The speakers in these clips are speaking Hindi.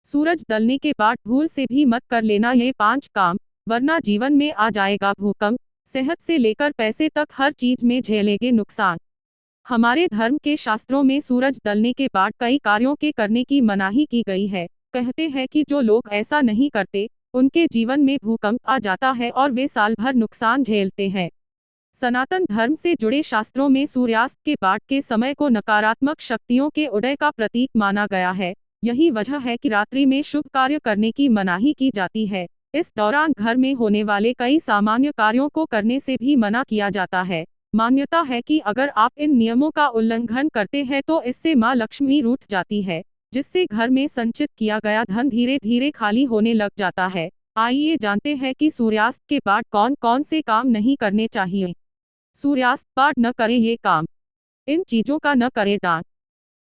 सूरज ढलने के बाद भूल से भी मत कर लेना ये 5 काम, वरना जीवन में आ जाएगा भूकंप। सेहत से लेकर पैसे तक हर चीज में झेलेंगे नुकसान। हमारे धर्म के शास्त्रों में सूरज ढलने के बाद कई कार्यों के करने की मनाही की गई है। कहते हैं कि जो लोग ऐसा नहीं करते उनके जीवन में भूकंप आ जाता है और वे साल भर नुकसान झेलते हैं। सनातन धर्म से जुड़े शास्त्रों में सूर्यास्त के बाद के समय को नकारात्मक शक्तियों के उदय का प्रतीक माना गया है। यही वजह है कि रात्रि में शुभ कार्य करने की मनाही की जाती है। इस दौरान घर में होने वाले कई सामान्य कार्यों को करने से भी मना किया जाता है। मान्यता है कि अगर आप इन नियमों का उल्लंघन करते हैं तो इससे मां लक्ष्मी रूठ जाती है, जिससे घर में संचित किया गया धन धीरे धीरे खाली होने लग जाता है। आइए जानते हैं कि सूर्यास्त के बाद कौन कौन से काम नहीं करने चाहिए। सूर्यास्त बाद न करें ये काम। इन चीजों का न करें दान।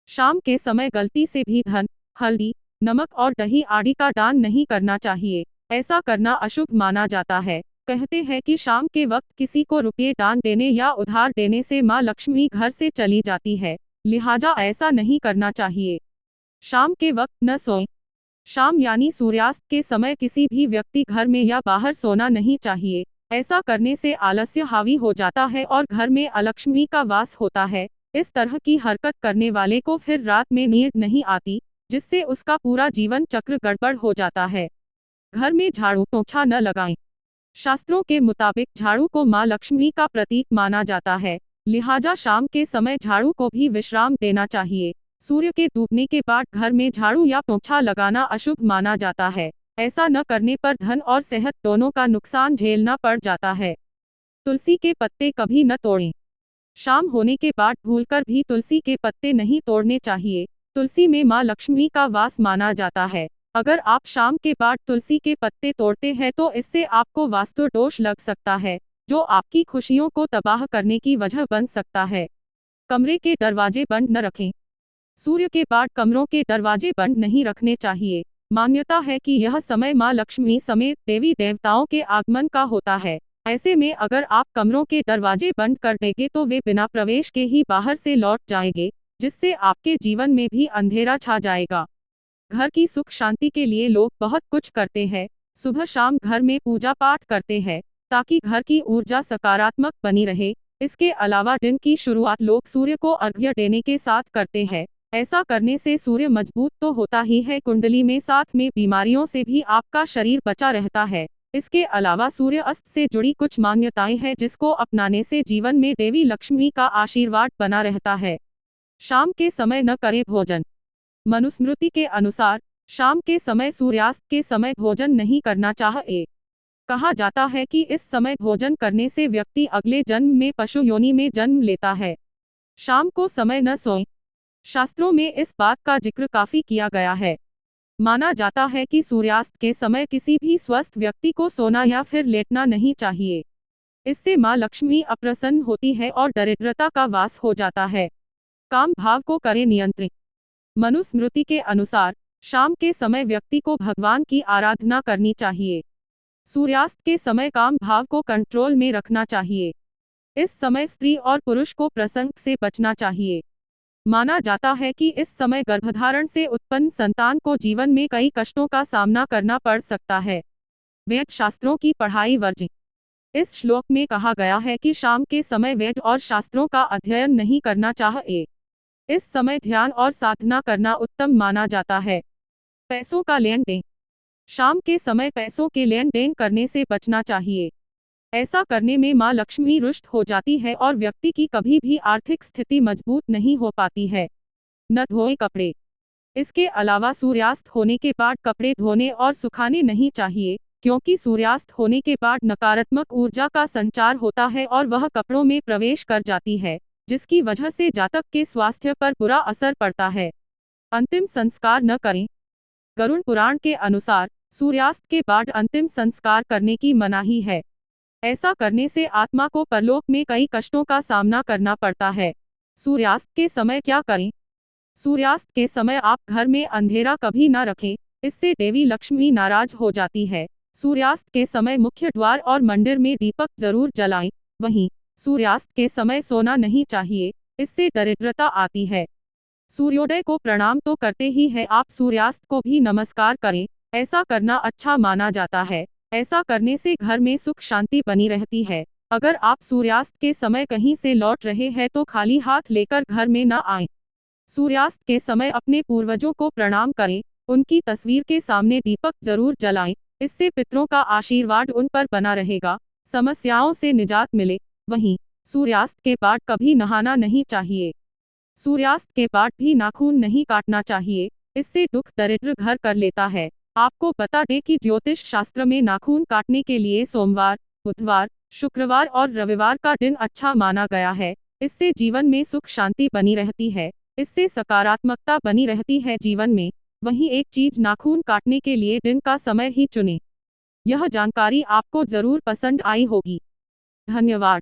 शाम के समय गलती से भी धन, हल्दी, नमक और दही आदि का दान नहीं करना चाहिए। ऐसा करना अशुभ माना जाता है। कहते हैं कि शाम के वक्त किसी को रुपये दान देने या उधार देने से मां लक्ष्मी घर से चली जाती है, लिहाजा ऐसा नहीं करना चाहिए। शाम के वक्त न सोएं। शाम यानी सूर्यास्त के समय किसी भी व्यक्ति घर में या बाहर सोना नहीं चाहिए। ऐसा करने से आलस्य हावी हो जाता है और घर में अलक्ष्मी का वास होता है। इस तरह की हरकत करने वाले को फिर रात में नींद नहीं आती, जिससे उसका पूरा जीवन चक्र गड़बड़ हो जाता है। घर में झाड़ू पोंछा न लगाएं। शास्त्रों के मुताबिक झाड़ू को मां लक्ष्मी का प्रतीक माना जाता है, लिहाजा शाम के समय झाड़ू को भी विश्राम देना चाहिए। सूर्य के डूबने के बाद घर में झाड़ू या पोंछा लगाना अशुभ माना जाता है। ऐसा न करने पर धन और सेहत दोनों का नुकसान झेलना पड़ जाता है। तुलसी के पत्ते कभी न तोड़ें। शाम होने के बाद भूलकर भी तुलसी के पत्ते नहीं तोड़ने चाहिए। तुलसी में मां लक्ष्मी का वास माना जाता है। अगर आप शाम के बाद तुलसी के पत्ते तोड़ते हैं तो इससे आपको वास्तु दोष लग सकता है, जो आपकी खुशियों को तबाह करने की वजह बन सकता है। कमरे के दरवाजे बंद न रखें। सूर्य के बाद कमरों के दरवाजे बंद नहीं रखने चाहिए। मान्यता है कि यह समय मां लक्ष्मी समेत देवी देवताओं के आगमन का होता है। ऐसे में अगर आप कमरों के दरवाजे बंद कर देंगे तो वे बिना प्रवेश के ही बाहर से लौट जाएंगे, जिससे आपके जीवन में भी अंधेरा छा जाएगा। घर की सुख शांति के लिए लोग बहुत कुछ करते हैं। सुबह शाम घर में पूजा पाठ करते हैं, ताकि घर की ऊर्जा सकारात्मक बनी रहे। इसके अलावा दिन की शुरुआत लोग सूर्य को अर्घ्य देने के साथ करते हैं। ऐसा करने से सूर्य मजबूत तो होता ही है, कुंडली में साथ में बीमारियों से भी आपका शरीर बचा रहता है। इसके अलावा सूर्य अस्त से जुड़ी कुछ मान्यताएं हैं, जिसको अपनाने से जीवन में देवी लक्ष्मी का आशीर्वाद बना रहता है। शाम के समय न करें भोजन। मनुस्मृति के अनुसार शाम के समय सूर्यास्त के समय भोजन नहीं करना चाहिए। कहा जाता है कि इस समय भोजन करने से व्यक्ति अगले जन्म में पशु योनि में जन्म लेता है। शाम को समय न सोएं। शास्त्रों में इस बात का जिक्र काफी किया गया है। माना जाता है कि सूर्यास्त के समय किसी भी स्वस्थ व्यक्ति को सोना या फिर लेटना नहीं चाहिए। इससे मां लक्ष्मी अप्रसन्न होती है और दरिद्रता का वास हो जाता है। काम भाव को करें नियंत्रित। मनुस्मृति के अनुसार शाम के समय व्यक्ति को भगवान की आराधना करनी चाहिए। सूर्यास्त के समय काम भाव को कंट्रोल में रखना चाहिए। इस समय स्त्री और पुरुष को प्रसंग से बचना चाहिए। माना जाता है कि इस समय गर्भधारण से उत्पन्न संतान को जीवन में कई कष्टों का सामना करना पड़ सकता है। वेद शास्त्रों की पढ़ाई वर्जित। इस श्लोक में कहा गया है कि शाम के समय वेद और शास्त्रों का अध्ययन नहीं करना चाहिए। इस समय ध्यान और साधना करना उत्तम माना जाता है। पैसों का लेन देन। शाम के समय पैसों के लेन देन करने से बचना चाहिए। ऐसा करने में मां लक्ष्मी रुष्ट हो जाती है और व्यक्ति की कभी भी आर्थिक स्थिति मजबूत नहीं हो पाती है। न धोएं कपड़े। इसके अलावा सूर्यास्त होने के बाद कपड़े धोने और सुखाने नहीं चाहिए, क्योंकि सूर्यास्त होने के बाद नकारात्मक ऊर्जा का संचार होता है और वह कपड़ों में प्रवेश कर जाती है, जिसकी वजह से जातक के स्वास्थ्य पर बुरा असर पड़ता है। अंतिम संस्कार न करें। गरुड़ पुराण के अनुसार सूर्यास्त के बाद अंतिम संस्कार करने की मनाही है। ऐसा करने से आत्मा को परलोक में कई कष्टों का सामना करना पड़ता है। सूर्यास्त के समय क्या करें? सूर्यास्त के समय आप घर में अंधेरा कभी ना रखें, इससे देवी लक्ष्मी नाराज हो जाती है। सूर्यास्त के समय मुख्य द्वार और मंदिर में दीपक जरूर जलाएं। वहीं सूर्यास्त के समय सोना नहीं चाहिए, इससे दरिद्रता आती है। सूर्योदय को प्रणाम तो करते ही है, आप सूर्यास्त को भी नमस्कार करें। ऐसा करना अच्छा माना जाता है। ऐसा करने से घर में सुख शांति बनी रहती है। अगर आप सूर्यास्त के समय कहीं से लौट रहे हैं तो खाली हाथ लेकर घर में न आएं। सूर्यास्त के समय अपने पूर्वजों को प्रणाम करें। उनकी तस्वीर के सामने दीपक जरूर जलाएं। इससे पितरों का आशीर्वाद उन पर बना रहेगा, समस्याओं से निजात मिले। वहीं सूर्यास्त के बाद कभी नहाना नहीं चाहिए। सूर्यास्त के बाद भी नाखून नहीं काटना चाहिए, इससे दुख दरिद्र घर कर लेता है। आपको बता दें कि ज्योतिष शास्त्र में नाखून काटने के लिए सोमवार, बुधवार, शुक्रवार और रविवार का दिन अच्छा माना गया है। इससे जीवन में सुख शांति बनी रहती है। इससे सकारात्मकता बनी रहती है जीवन में। वहीं एक चीज, नाखून काटने के लिए दिन का समय ही चुनें। यह जानकारी आपको जरूर पसंद आई होगी। धन्यवाद।